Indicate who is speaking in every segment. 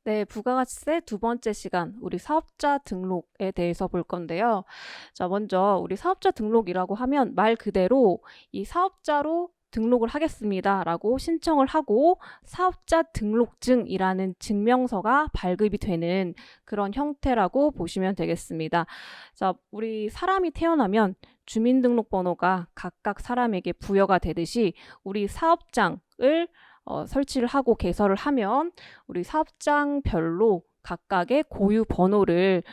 Speaker 1: 네, 부가가치세 두 번째 시간, 우리 사업자 등록에 대해서 볼 건데요. 자, 먼저 우리 사업자 등록이라고 하면 말 그대로 이 사업자로 등록을 하겠습니다 라고 신청을 하고 사업자 등록증이라는 증명서가 발급이 되는 그런 형태라고 보시면 되겠습니다. 자, 우리 사람이 태어나면 주민등록번호가 각각 사람에게 부여가 되듯이 우리 사업장을 설치를 하고 개설을 하면 우리 사업장별로 각각의 고유 번호를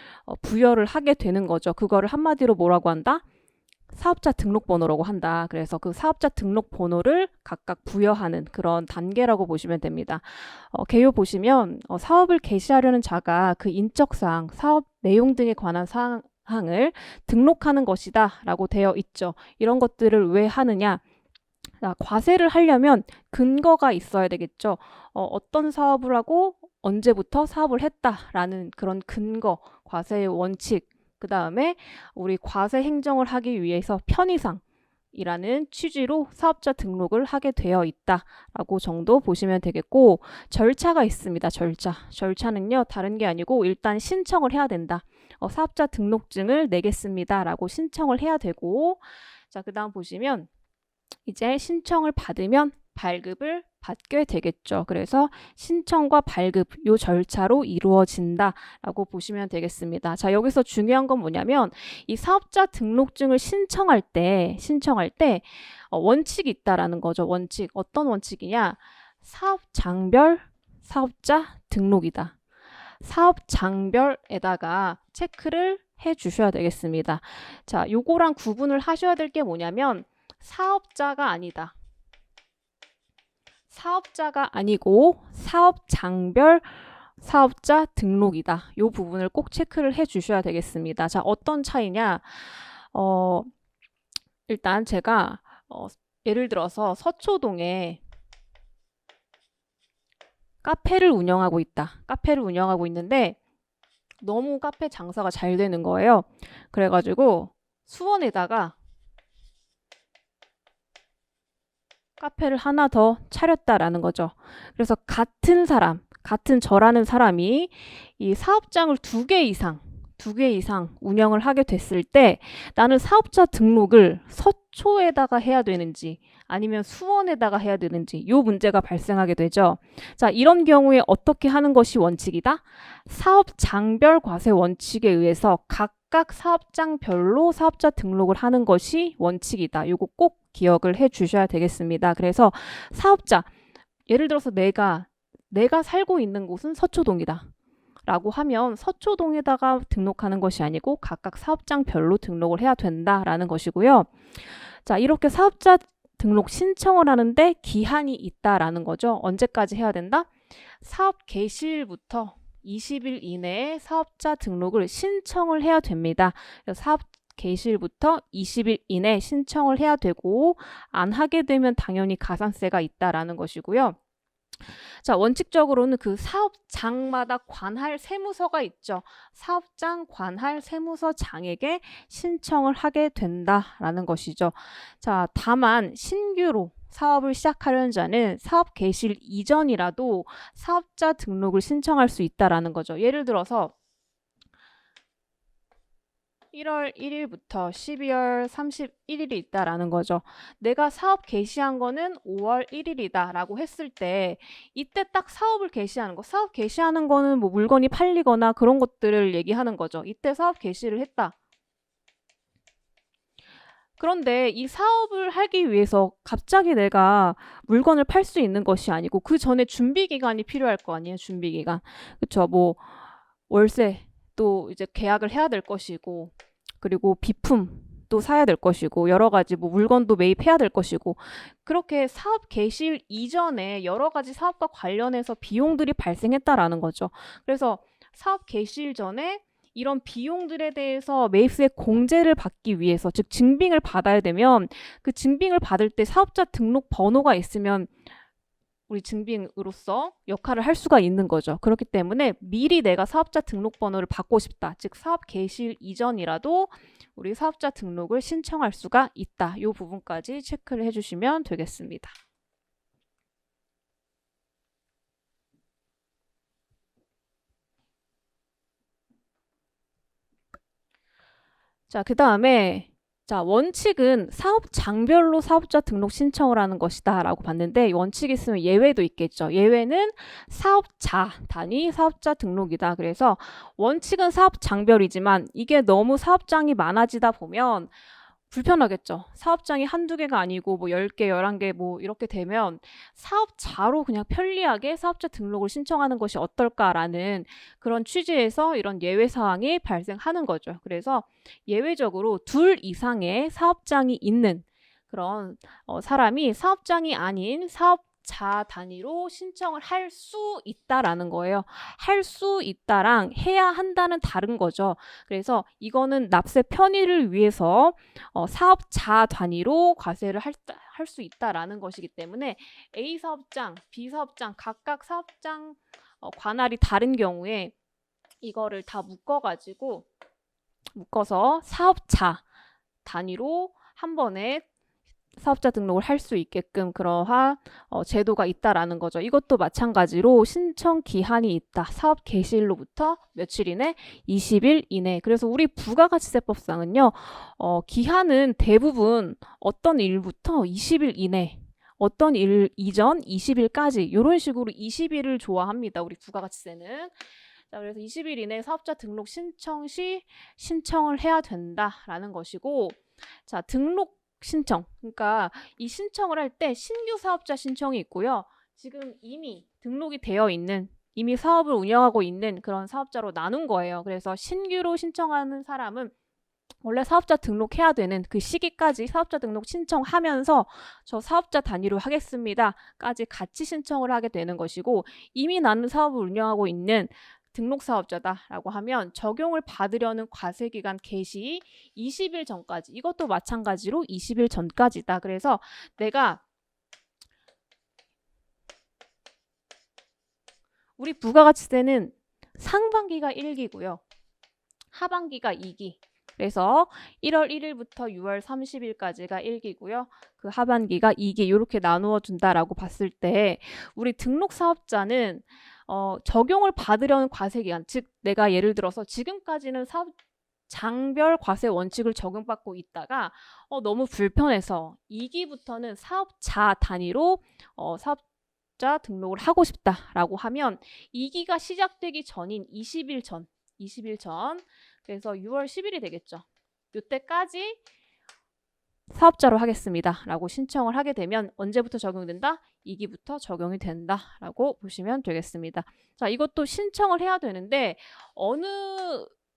Speaker 1: 부여를 하게 되는 거죠. 그거를 한마디로 뭐라고 한다? 사업자 등록번호라고 한다. 그래서 그 사업자 등록번호를 각각 부여하는 그런 단계라고 보시면 됩니다. 개요 보시면 사업을 개시하려는 자가 그 인적사항, 사업 내용 등에 관한 사항을 등록하는 것이다 라고 되어 있죠. 이런 것들을 왜 하느냐? 과세를 하려면 근거가 있어야 되겠죠. 어떤 사업을 하고 언제부터 사업을 했다라는 그런 근거, 과세의 원칙, 그 다음에 우리 과세 행정을 하기 위해서 편의상이라는 취지로 사업자 등록을 하게 되어 있다라고 정도 보시면 되겠고, 절차가 있습니다. 절차는요 다른 게 아니고 일단 신청을 해야 된다. 사업자 등록증을 내겠습니다 라고 신청을 해야 되고, 자, 그 다음 보시면 이제 신청을 받으면 발급을 받게 되겠죠. 그래서 신청과 발급 요 절차로 이루어진다라고 보시면 되겠습니다. 자, 여기서 중요한 건 뭐냐면 이 사업자 등록증을 신청할 때 원칙이 있다라는 거죠. 원칙. 어떤 원칙이냐? 사업장별 사업자 등록이다. 사업장별에다가 체크를 해 주셔야 되겠습니다. 자, 요거랑 구분을 하셔야 될 게 뭐냐면 사업자가 아니다. 사업자가 아니고 사업장별 사업자 등록이다. 이 부분을 꼭 체크를 해 주셔야 되겠습니다. 자, 어떤 차이냐? 일단 제가 예를 들어서 서초동에 카페를 운영하고 있다. 카페를 운영하고 있는데 너무 카페 장사가 잘 되는 거예요. 그래가지고 수원에다가 카페를 하나 더 차렸다라는 거죠. 그래서 같은 저라는 사람이 이 사업장을 두 개 이상 운영을 하게 됐을 때 나는 사업자 등록을 서초에다가 해야 되는지 아니면 수원에다가 해야 되는지 이 문제가 발생하게 되죠. 자, 이런 경우에 어떻게 하는 것이 원칙이다? 사업장별 과세 원칙에 의해서 각각 사업장별로 사업자 등록을 하는 것이 원칙이다. 이거 꼭 기억을 해 주셔야 되겠습니다. 그래서 사업자, 예를 들어서 내가 살고 있는 곳은 서초동이다 라고 하면 서초동에다가 등록하는 것이 아니고 각각 사업장별로 등록을 해야 된다라는 것이고요. 자, 이렇게 사업자 등록 신청을 하는데 기한이 있다라는 거죠. 언제까지 해야 된다? 사업 개시일부터 20일 이내에 사업자 등록을 신청을 해야 됩니다. 사업 개시일부터 20일 이내 신청을 해야 되고 안 하게 되면 당연히 가산세가 있다라는 것이고요. 자, 원칙적으로는 그 사업장마다 관할 세무서가 있죠. 사업장 관할 세무서장에게 신청을 하게 된다라는 것이죠. 자, 다만 신규로 사업을 시작하려는 자는 사업 개시일 이전이라도 사업자 등록을 신청할 수 있다라는 거죠. 예를 들어서 1월 1일부터 12월 31일이 있다라는 거죠. 내가 사업 개시한 거는 5월 1일이다 라고 했을 때 이때 딱 사업을 개시하는 거, 사업 개시하는 거는 뭐 물건이 팔리거나 그런 것들을 얘기하는 거죠. 이때 사업 개시를 했다. 그런데 이 사업을 하기 위해서 갑자기 내가 물건을 팔 수 있는 것이 아니고 그 전에 준비 기간이 필요할 거 아니에요. 준비 기간. 그렇죠. 뭐 월세 또 이제 계약을 해야 될 것이고, 그리고 비품도 사야 될 것이고, 여러 가지 뭐 물건도 매입해야 될 것이고, 그렇게 사업 개시일 이전에 여러 가지 사업과 관련해서 비용들이 발생했다라는 거죠. 그래서 사업 개시일 전에 이런 비용들에 대해서 매입세 공제를 받기 위해서, 즉 증빙을 받아야 되면 그 증빙을 받을 때 사업자 등록 번호가 있으면 우리 증빙으로서 역할을 할 수가 있는 거죠. 그렇기 때문에 미리 내가 사업자 등록번호를 받고 싶다. 즉 사업 개시일 이전이라도 우리 사업자 등록을 신청할 수가 있다. 이 부분까지 체크를 해주시면 되겠습니다. 자, 그 다음에 자, 원칙은 사업장별로 사업자 등록 신청을 하는 것이다 라고 봤는데 원칙이 있으면 예외도 있겠죠. 예외는 사업자 단위 사업자 등록이다. 그래서 원칙은 사업장별이지만 이게 너무 사업장이 많아지다 보면 불편하겠죠. 사업장이 한두 개가 아니고 뭐 10개, 11개 뭐 이렇게 되면 사업자로 그냥 편리하게 사업자 등록을 신청하는 것이 어떨까라는 그런 취지에서 이런 예외 사항이 발생하는 거죠. 그래서 예외적으로 2 이상의 사업장이 있는 그런 사람이 사업장이 아닌 사업자 단위로 신청을 할 수 있다라는 거예요. 할 수 있다랑 해야 한다는 다른 거죠. 그래서 이거는 납세 편의를 위해서 사업자 단위로 과세를 할 수 있다라는 것이기 때문에 A 사업장, B 사업장 각각 사업장 관할이 다른 경우에 이거를 다 묶어서 사업자 단위로 한 번에 사업자 등록을 할 수 있게끔 그러한 제도가 있다라는 거죠. 이것도 마찬가지로 신청 기한이 있다. 사업 개시일로부터 며칠 이내? 20일 이내. 그래서 우리 부가가치세법상은요. 기한은 대부분 어떤 일부터 20일 이내, 어떤 일 이전 20일까지 이런 식으로 20일을 좋아합니다. 우리 부가가치세는. 자, 그래서 20일 이내 사업자 등록 신청 시 신청을 해야 된다라는 것이고 자, 등록 신청. 그러니까 이 신청을 할 때 신규 사업자 신청이 있고요. 지금 이미 등록이 되어 있는 이미 사업을 운영하고 있는 그런 사업자로 나눈 거예요. 그래서 신규로 신청하는 사람은 원래 사업자 등록해야 되는 그 시기까지 사업자 등록 신청하면서 저 사업자 단위로 하겠습니다까지 같이 신청을 하게 되는 것이고 이미 나는 사업을 운영하고 있는 등록사업자다라고 하면 적용을 받으려는 과세기간 개시 20일 전까지 이것도 마찬가지로 20일 전까지다. 그래서 내가 우리 부가가치세는 상반기가 1기고요. 하반기가 2기. 그래서 1월 1일부터 6월 30일까지가 1기고요. 그 하반기가 2기 이렇게 나누어 준다라고 봤을 때 우리 등록사업자는 적용을 받으려는 과세기간, 즉 내가 예를 들어서 지금까지는 장별 과세 원칙을 적용받고 있다가 너무 불편해서 2기부터는 사업자 단위로 사업자 등록을 하고 싶다라고 하면 2기가 시작되기 전인 20일 전 그래서 6월 10일이 되겠죠. 이때까지 사업자로 하겠습니다 라고 신청을 하게 되면 언제부터 적용된다? 2기부터 적용이 된다 라고 보시면 되겠습니다. 자, 이것도 신청을 해야 되는데 어느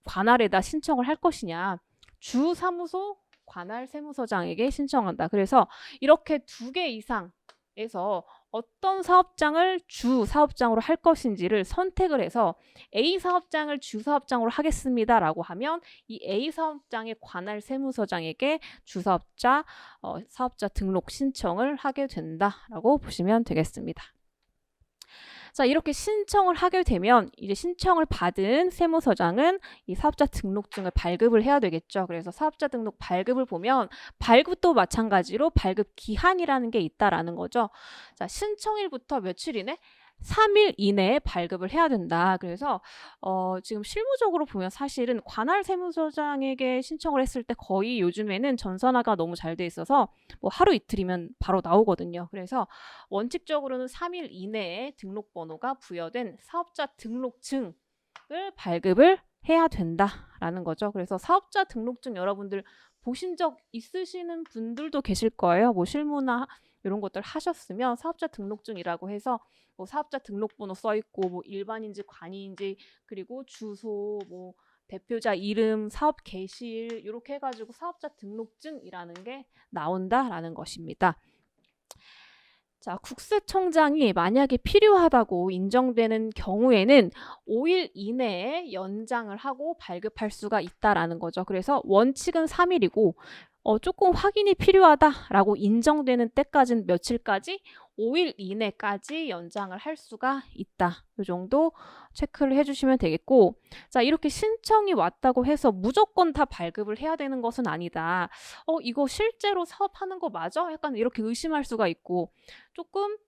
Speaker 1: 관할에다 신청을 할 것이냐, 주사무소 관할 세무서장에게 신청한다. 그래서 이렇게 2개 이상에서 어떤 사업장을 주 사업장으로 할 것인지를 선택을 해서 A 사업장을 주 사업장으로 하겠습니다 라고 하면 이 A 사업장의 관할 세무서장에게 주사업자 사업자 등록 신청을 하게 된다라고 보시면 되겠습니다. 자, 이렇게 신청을 하게 되면 이제 신청을 받은 세무서장은 이 사업자 등록증을 발급을 해야 되겠죠. 그래서 사업자 등록 발급을 보면 발급도 마찬가지로 발급 기한이라는 게 있다라는 거죠. 자, 신청일부터 며칠 이내? 3일 이내에 발급을 해야 된다. 그래서 지금 실무적으로 보면 사실은 관할 세무서장에게 신청을 했을 때 거의 요즘에는 전산화가 너무 잘 돼 있어서 뭐 하루 이틀이면 바로 나오거든요. 그래서 원칙적으로는 3일 이내에 등록번호가 부여된 사업자 등록증을 발급을 해야 된다라는 거죠. 그래서 사업자 등록증 여러분들 보신 적 있으시는 분들도 계실 거예요. 뭐 실무나 이런 것들 하셨으면 사업자 등록증이라고 해서 뭐 사업자 등록번호 써 있고 뭐 일반인지 관이인지 그리고 주소 뭐 대표자 이름 사업 개시일 이렇게 해가지고 사업자 등록증이라는 게 나온다라는 것입니다. 자, 국세청장이 만약에 필요하다고 인정되는 경우에는 5일 이내에 연장을 하고 발급할 수가 있다라는 거죠. 그래서 원칙은 3일이고 조금 확인이 필요하다라고 인정되는 때까지는 며칠까지? 5일 이내까지 연장을 할 수가 있다. 이 정도 체크를 해주시면 되겠고 자, 이렇게 신청이 왔다고 해서 무조건 다 발급을 해야 되는 것은 아니다. 이거 실제로 사업하는 거 맞아? 약간 이렇게 의심할 수가 있고 조금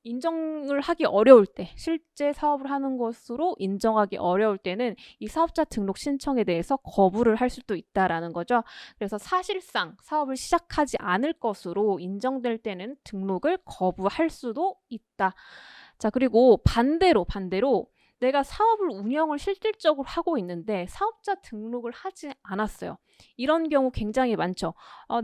Speaker 1: 인정을 하기 어려울 때, 실제 사업을 하는 것으로 인정하기 어려울 때는 이 사업자 등록 신청에 대해서 거부를 할 수도 있다라는 거죠. 그래서 사실상 사업을 시작하지 않을 것으로 인정될 때는 등록을 거부할 수도 있다. 자, 그리고 반대로 내가 사업을 운영을 실질적으로 하고 있는데 사업자 등록을 하지 않았어요. 이런 경우 굉장히 많죠.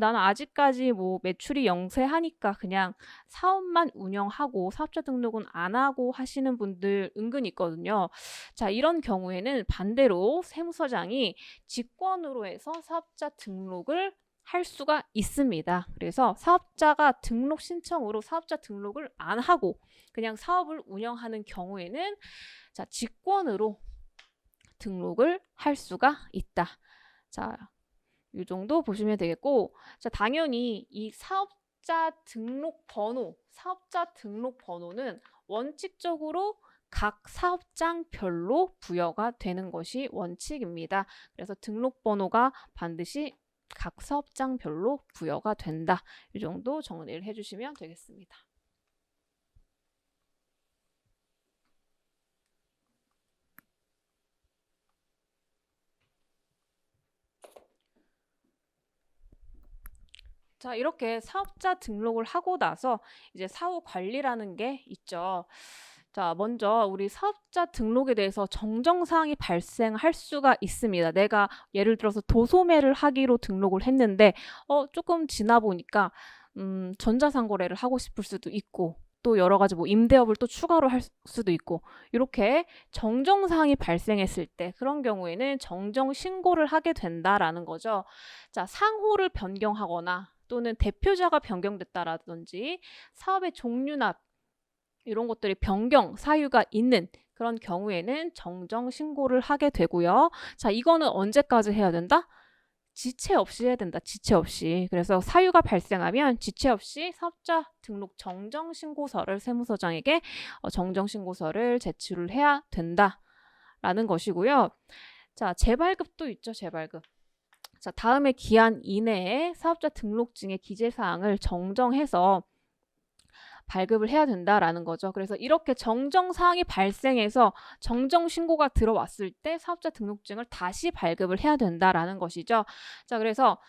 Speaker 1: 나는 아직까지 뭐 매출이 영세하니까 그냥 사업만 운영하고 사업자 등록은 안 하고 하시는 분들 은근히 있거든요. 자, 이런 경우에는 반대로 세무서장이 직권으로 해서 사업자 등록을 할 수가 있습니다. 그래서 사업자가 등록 신청으로 사업자 등록을 안 하고 그냥 사업을 운영하는 경우에는 자, 직권으로 등록을 할 수가 있다. 자, 이 정도 보시면 되겠고, 자, 당연히 이 사업자 등록 번호는 원칙적으로 각 사업장별로 부여가 되는 것이 원칙입니다. 그래서 등록번호가 반드시 각 사업장별로 부여가 된다. 이 정도 정리를 해주시면 되겠습니다. 자, 이렇게 사업자 등록을 하고 나서 이제 사후 관리라는 게 있죠. 자, 먼저 우리 사업자 등록에 대해서 정정사항이 발생할 수가 있습니다. 내가 예를 들어서 도소매를 하기로 등록을 했는데 조금 지나 보니까 전자상거래를 하고 싶을 수도 있고 또 여러 가지 뭐 임대업을 또 추가로 할 수도 있고 이렇게 정정사항이 발생했을 때 그런 경우에는 정정 신고를 하게 된다라는 거죠. 자, 상호를 변경하거나 또는 대표자가 변경됐다라든지 사업의 종류나 이런 것들이 변경 사유가 있는 그런 경우에는 정정 신고를 하게 되고요. 자, 이거는 언제까지 해야 된다? 지체 없이 해야 된다. 지체 없이. 그래서 사유가 발생하면 지체 없이 사업자 등록 정정 신고서를 세무서장에게 정정 신고서를 제출을 해야 된다라는 것이고요. 자, 재발급도 있죠. 재발급. 자, 다음에 기한 이내에 사업자 등록증의 기재사항을 정정해서 발급을 해야 된다라는 거죠. 그래서 이렇게 정정사항이 발생해서 정정신고가 들어왔을 때 사업자 등록증을 다시 발급을 해야 된다라는 것이죠. 자, 그래서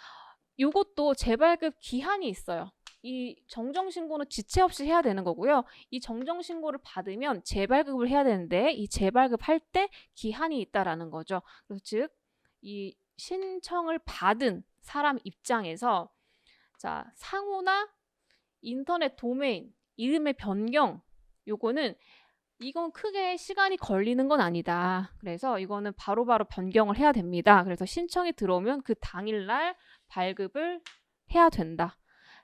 Speaker 1: 이것도 재발급 기한이 있어요. 이 정정신고는 지체 없이 해야 되는 거고요. 이 정정신고를 받으면 재발급을 해야 되는데 이 재발급할 때 기한이 있다라는 거죠. 그래서 즉, 이 신청을 받은 사람 입장에서 자, 상호나 인터넷 도메인 이름의 변경 이건 크게 시간이 걸리는 건 아니다. 그래서 이거는 바로바로 변경을 해야 됩니다. 그래서 신청이 들어오면 그 당일날 발급을 해야 된다.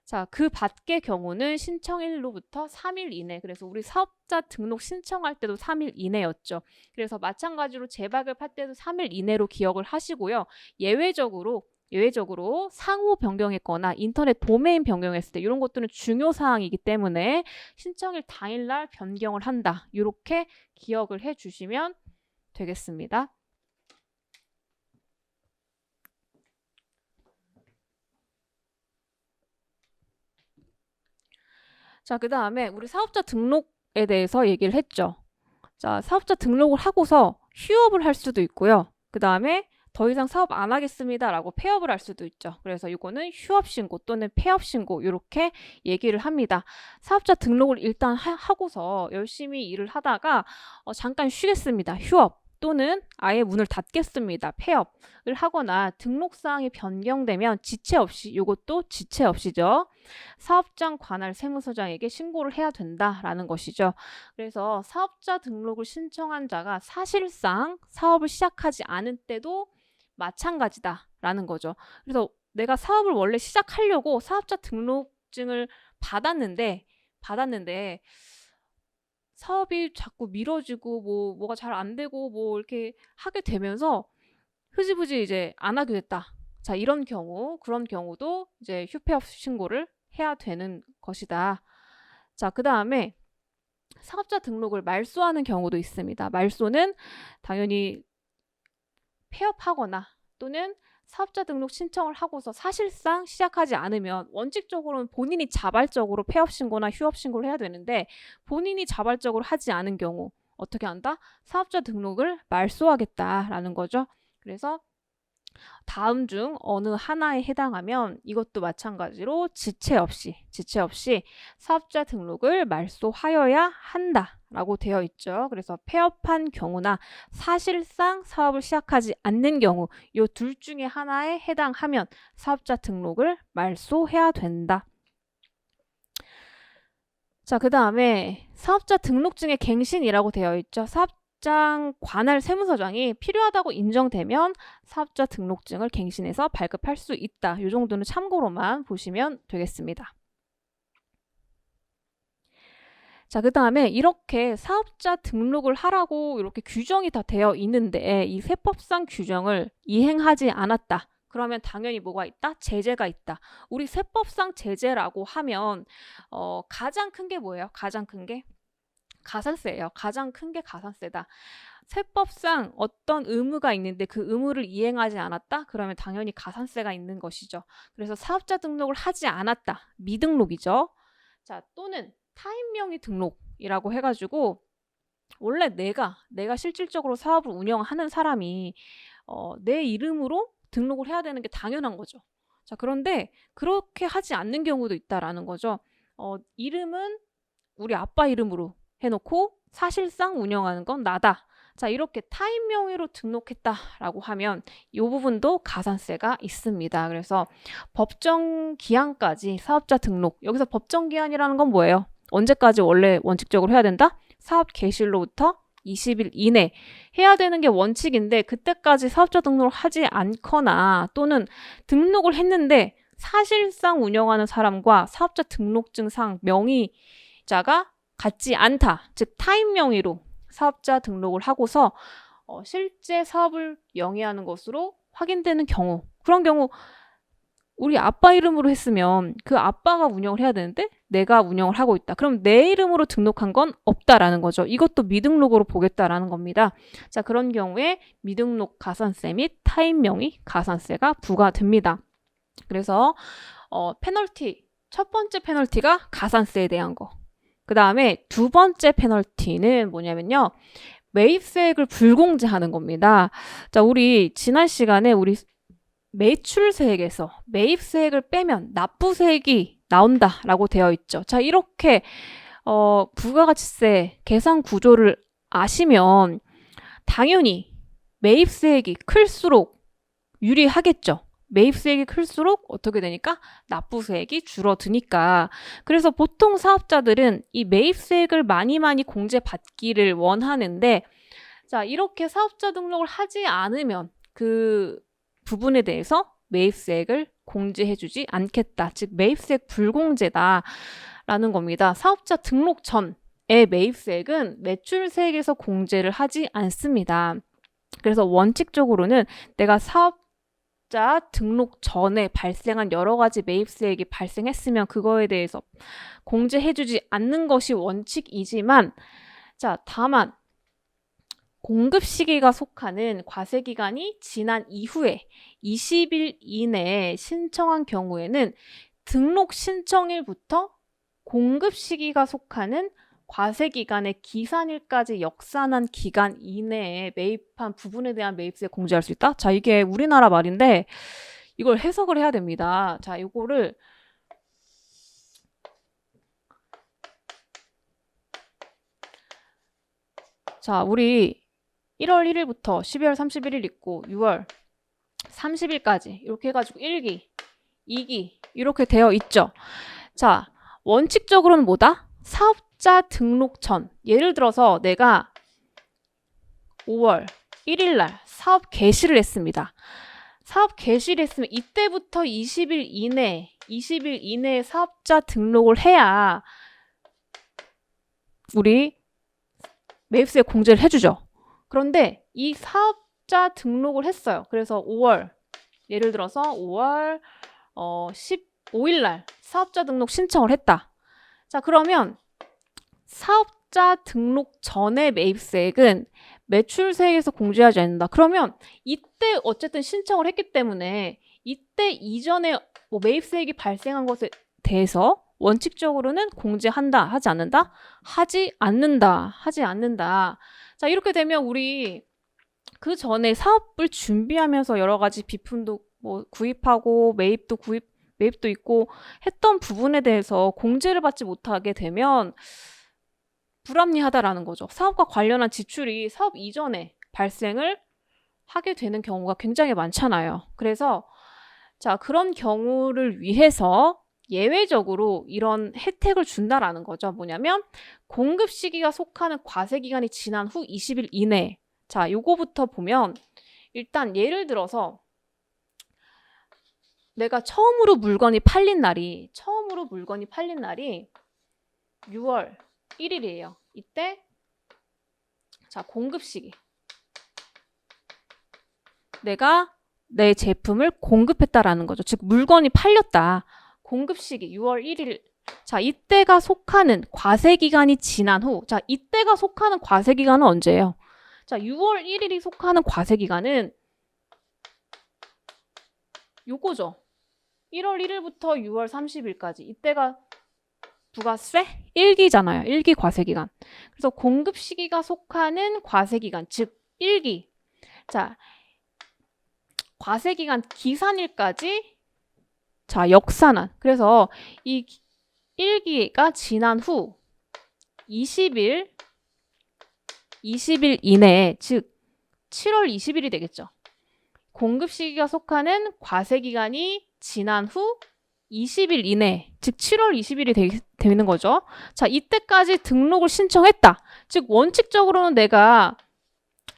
Speaker 1: 자, 그 밖의 경우는 신청일로부터 3일 이내. 그래서 우리 사업자 등록 신청할 때도 3일 이내였죠. 그래서 마찬가지로 재발급할 때도 3일 이내로 기억을 하시고요. 예외적으로 상호 변경했거나 인터넷 도메인 변경했을 때 이런 것들은 중요 사항이기 때문에 신청일 당일날 변경을 한다. 이렇게 기억을 해주시면 되겠습니다. 자, 그 다음에 우리 사업자 등록에 대해서 얘기를 했죠. 자, 사업자 등록을 하고서 휴업을 할 수도 있고요. 그 다음에 더 이상 사업 안 하겠습니다라고 폐업을 할 수도 있죠. 그래서 이거는 휴업신고 또는 폐업신고 이렇게 얘기를 합니다. 사업자 등록을 일단 하고서 열심히 일을 하다가 잠깐 쉬겠습니다. 휴업. 또는 아예 문을 닫겠습니다. 폐업을 하거나 등록사항이 변경되면 지체 없이 이것도 지체 없이죠. 사업장 관할 세무서장에게 신고를 해야 된다라는 것이죠. 그래서 사업자 등록을 신청한 자가 사실상 사업을 시작하지 않은 때도 마찬가지다라는 거죠. 그래서 내가 사업을 원래 시작하려고 사업자 등록증을 받았는데 사업이 자꾸 미뤄지고 뭐가 잘 안 되고 뭐 이렇게 하게 되면서 흐지부지 이제 안 하게 됐다. 자, 그런 경우도 이제 휴폐업 신고를 해야 되는 것이다. 자, 그 다음에 사업자 등록을 말소하는 경우도 있습니다. 말소는 당연히 폐업하거나 또는 사업자 등록 신청을 하고서 사실상 시작하지 않으면 원칙적으로는 본인이 자발적으로 폐업 신고나 휴업 신고를 해야 되는데 본인이 자발적으로 하지 않은 경우 어떻게 한다? 사업자 등록을 말소하겠다라는 거죠. 그래서 다음 중 어느 하나에 해당하면 이것도 마찬가지로 지체 없이 사업자 등록을 말소하여야 한다라고 되어 있죠. 그래서 폐업한 경우나 사실상 사업을 시작하지 않는 경우 이 둘 중에 하나에 해당하면 사업자 등록을 말소해야 된다. 자, 그 다음에 사업자 등록증의 갱신이라고 되어 있죠. 사업장 관할 세무서장이 필요하다고 인정되면 사업자 등록증을 갱신해서 발급할 수 있다. 이 정도는 참고로만 보시면 되겠습니다. 자, 그 다음에 이렇게 사업자 등록을 하라고 이렇게 규정이 다 되어 있는데 이 세법상 규정을 이행하지 않았다. 그러면 당연히 뭐가 있다? 제재가 있다. 우리 세법상 제재라고 하면 가장 큰 게 뭐예요? 가장 큰 게? 가산세예요. 가장 큰 게 가산세다. 세법상 어떤 의무가 있는데 그 의무를 이행하지 않았다? 그러면 당연히 가산세가 있는 것이죠. 그래서 사업자 등록을 하지 않았다. 미등록이죠. 자, 또는 타인명의 등록이라고 해가지고 원래 내가 실질적으로 사업을 운영하는 사람이 내 이름으로 등록을 해야 되는 게 당연한 거죠. 자, 그런데 그렇게 하지 않는 경우도 있다라는 거죠. 이름은 우리 아빠 이름으로 해놓고 사실상 운영하는 건 나다. 자, 이렇게 타인 명의로 등록했다라고 하면 이 부분도 가산세가 있습니다. 그래서 법정 기한까지 사업자 등록, 여기서 법정 기한이라는 건 뭐예요? 언제까지 원래 원칙적으로 해야 된다? 사업 개시일로부터 20일 이내 해야 되는 게 원칙인데 그때까지 사업자 등록을 하지 않거나 또는 등록을 했는데 사실상 운영하는 사람과 사업자 등록증상 명의자가 같지 않다. 즉 타인 명의로 사업자 등록을 하고서 실제 사업을 영위하는 것으로 확인되는 경우, 그런 경우 우리 아빠 이름으로 했으면 그 아빠가 운영을 해야 되는데 내가 운영을 하고 있다. 그럼 내 이름으로 등록한 건 없다라는 거죠. 이것도 미등록으로 보겠다라는 겁니다. 자, 그런 경우에 미등록 가산세 및 타인 명의 가산세가 부과됩니다. 그래서 페널티, 첫 번째 페널티가 가산세에 대한 거. 그 다음에 두 번째 페널티는 뭐냐면요. 매입세액을 불공제하는 겁니다. 자, 우리 지난 시간에 우리 매출세액에서 매입세액을 빼면 납부세액이 나온다라고 되어 있죠. 자, 이렇게 부가가치세 계산 구조를 아시면 당연히 매입세액이 클수록 유리하겠죠. 매입세액이 클수록 어떻게 되니까? 납부세액이 줄어드니까. 그래서 보통 사업자들은 이 매입세액을 많이 공제받기를 원하는데, 자, 이렇게 사업자 등록을 하지 않으면 그 부분에 대해서 매입세액을 공제해주지 않겠다. 즉 매입세액 불공제다라는 겁니다. 사업자 등록 전의 매입세액은 매출세액에서 공제를 하지 않습니다. 그래서 원칙적으로는 내가 사업자 등록 전에 발생한 여러 가지 매입세액이 발생했으면 그거에 대해서 공제해주지 않는 것이 원칙이지만, 자, 다만 공급 시기가 속하는 과세기간이 지난 이후에 20일 이내에 신청한 경우에는 등록 신청일부터 공급 시기가 속하는 과세기간의 기산일까지 역산한 기간 이내에 매입한 부분에 대한 매입세 공제할 수 있다? 자, 이게 우리나라 말인데 이걸 해석을 해야 됩니다. 자, 이거를 자, 우리 1월 1일부터 12월 31일 있고 6월 30일까지 이렇게 해가지고 1기, 2기 이렇게 되어 있죠. 자, 원칙적으로는 뭐다? 사업자 등록 전. 예를 들어서 내가 5월 1일 날 사업 개시를 했습니다. 사업 개시를 했으면 이때부터 20일 이내에 사업자 등록을 해야 우리 매입세 공제를 해주죠. 그런데 이 사업자 등록을 했어요. 그래서 5월, 예를 들어서 5월 15일 날 사업자 등록 신청을 했다. 자, 그러면 사업자 등록 전의 매입세액은 매출세액에서 공제하지 않는다. 그러면 이때 어쨌든 신청을 했기 때문에 이때 이전에 뭐 매입세액이 발생한 것에 대해서 원칙적으로는 공제한다, 하지 않는다? 하지 않는다, 하지 않는다. 자, 이렇게 되면 우리 그 전에 사업을 준비하면서 여러 가지 비품도 뭐 구입하고 매입도 있고 했던 부분에 대해서 공제를 받지 못하게 되면 불합리하다라는 거죠. 사업과 관련한 지출이 사업 이전에 발생을 하게 되는 경우가 굉장히 많잖아요. 그래서 자, 그런 경우를 위해서 예외적으로 이런 혜택을 준다라는 거죠. 뭐냐면 공급 시기가 속하는 과세 기간이 지난 후 20일 이내. 자, 요거부터 보면 일단 예를 들어서 내가 처음으로 물건이 팔린 날이 6월 1일이에요. 이때 자, 공급 시기. 내가 내 제품을 공급했다라는 거죠. 즉 물건이 팔렸다. 공급 시기 6월 1일. 자, 이때가 속하는 과세 기간이 지난 후. 자, 이때가 속하는 과세 기간은 언제예요? 자, 6월 1일이 속하는 과세 기간은 요거죠. 1월 1일부터 6월 30일까지. 이때가 부가세 1기잖아요. 1기 과세 기간. 그래서 공급 시기가 속하는 과세 기간, 즉 1기. 자, 과세 기간 기산일까지 자, 역산한. 그래서 이 1기가 지난 후 20일 이내에, 즉 7월 20일이 되겠죠. 공급 시기가 속하는 과세 기간이 지난 후 20일 이내, 즉 7월 20일이 되는 거죠. 자, 이때까지 등록을 신청했다. 즉 원칙적으로는 내가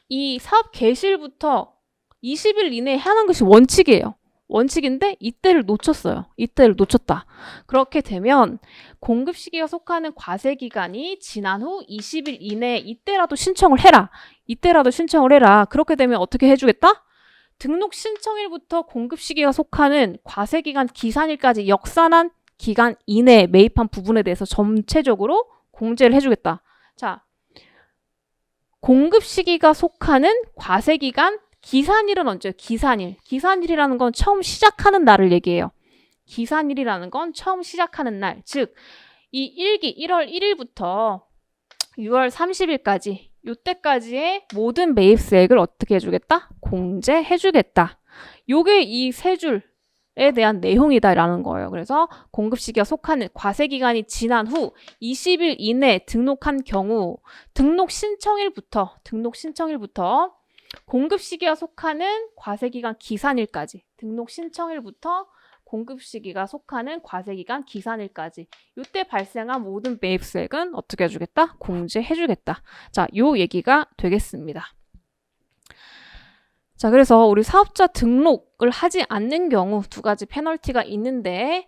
Speaker 1: 이 사업 개시일부터 20일 이내에 하는 것이 원칙이에요. 원칙인데 이때를 놓쳤어요. 이때를 놓쳤다. 그렇게 되면 공급 시기가 속하는 과세 기간이 지난 후 20일 이내에 이때라도 신청을 해라. 이때라도 신청을 해라. 그렇게 되면 어떻게 해주겠다? 등록 신청일부터 공급 시기가 속하는 과세 기간 기산일까지 역산한 기간 이내에 매입한 부분에 대해서 전체적으로 공제를 해주겠다. 자, 공급 시기가 속하는 과세 기간 기산일은 언제예요? 기산일. 기산일이라는 건 처음 시작하는 날을 얘기해요. 기산일이라는 건 처음 시작하는 날. 즉, 이 1기 1월 1일부터 6월 30일까지 요때까지의 모든 매입세액을 어떻게 해주겠다? 공제해주겠다. 요게 이 세 줄에 대한 내용이다라는 거예요. 그래서 공급 시기가 속하는 과세 기간이 지난 후 20일 이내 등록한 경우 등록 신청일부터 공급 시기가 속하는 과세 기간 기산일까지 등록 신청일부터 공급 시기가 속하는 과세 기간 기산일까지 이때 발생한 모든 매입세액은 어떻게 해주겠다? 공제해주겠다. 자, 요 얘기가 되겠습니다. 자, 그래서 우리 사업자 등록을 하지 않는 경우 두 가지 페널티가 있는데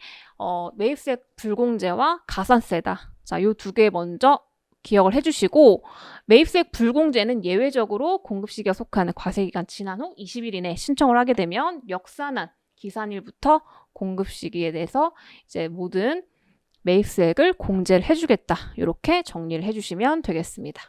Speaker 1: 매입세액 불공제와 가산세다. 자, 요 두 개 먼저 기억을 해주시고 매입세액 불공제는 예외적으로 공급 시기가 속하는 과세 기간 지난 후 20일 이내에 신청을 하게 되면 역산한 기산일부터 공급 시기에 대해서 이제 모든 매입세액을 공제를 해주겠다. 이렇게 정리를 해주시면 되겠습니다.